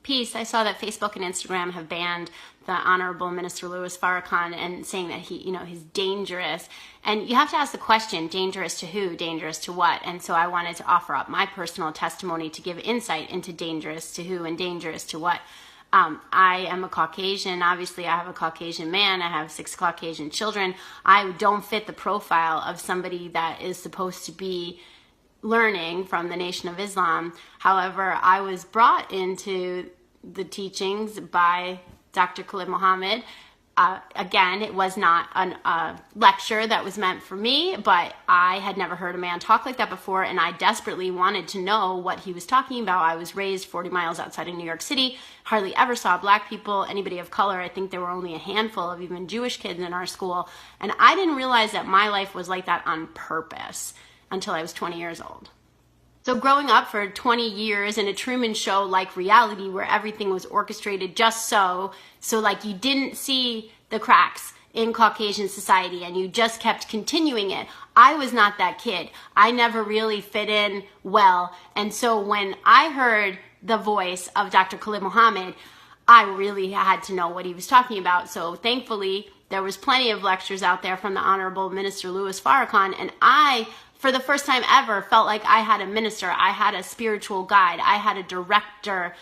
Peace. I saw that Facebook and Instagram have banned the Honorable Minister Louis Farrakhan and saying that he's dangerous. And you have to ask the question, dangerous to who, dangerous to what? And so I wanted to offer up my personal testimony to give insight into dangerous to who and dangerous to what. I am a Caucasian. Obviously, I have a Caucasian man. I have 6 Caucasian children. I don't fit the profile of somebody that is supposed to be learning from the Nation of Islam. However, I was brought into the teachings by Dr. Khalid Muhammad. Again, it was not a lecture that was meant for me, but I had never heard a man talk like that before, and I desperately wanted to know what he was talking about. I was raised 40 miles outside of New York City, hardly ever saw black people, anybody of color. I think there were only a handful of even Jewish kids in our school, and I didn't realize that my life was like that on purpose until I was 20 years old. So growing up for 20 years in a Truman Show like reality where everything was orchestrated just so like you didn't see the cracks in Caucasian society and you just kept continuing it. I was not that kid. I never really fit in well. And so when I heard the voice of Dr. Khalid Muhammad, I really had to know what he was talking about. So thankfully, there was plenty of lectures out there from the Honorable Minister Louis Farrakhan, and I, for the first time ever, felt like I had a minister, I had a spiritual guide, I had a director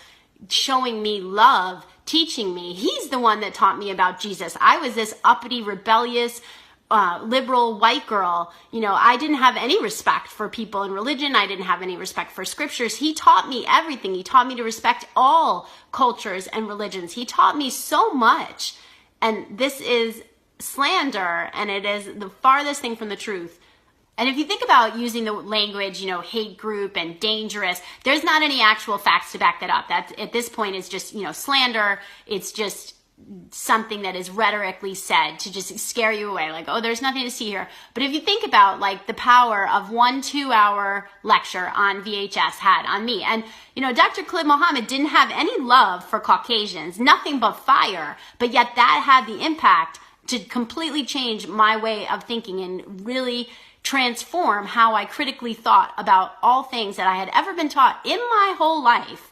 showing me love, teaching me. He's the one that taught me about Jesus. I was this uppity, rebellious, liberal white girl. I didn't have any respect for people in religion. I didn't have any respect for scriptures. He taught me everything. He taught me to respect all cultures and religions. He taught me so much. And this is slander, and it is the farthest thing from the truth. And if you think about using the language, hate group and dangerous, there's not any actual facts to back that up. That at this point is just, slander. It's just something that is rhetorically said to just scare you away. Like, oh, there's nothing to see here. But if you think about like the power of 1 2-hour lecture on VHS had on me. And, Dr. Khalid Muhammad didn't have any love for Caucasians, nothing but fire. But yet that had the impact to completely change my way of thinking and really transform how I critically thought about all things that I had ever been taught in my whole life.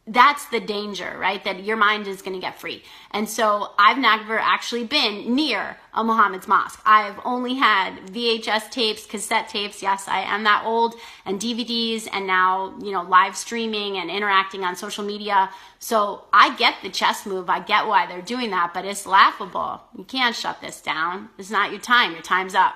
That's the danger, right? That your mind is going to get free. And so I've never actually been near a Muhammad's mosque. I've only had VHS tapes, cassette tapes. Yes, I am that old, and DVDs, and now, live streaming and interacting on social media. So I get the chess move. I get why they're doing that, but it's laughable. You can't shut this down. It's not your time. Your time's up.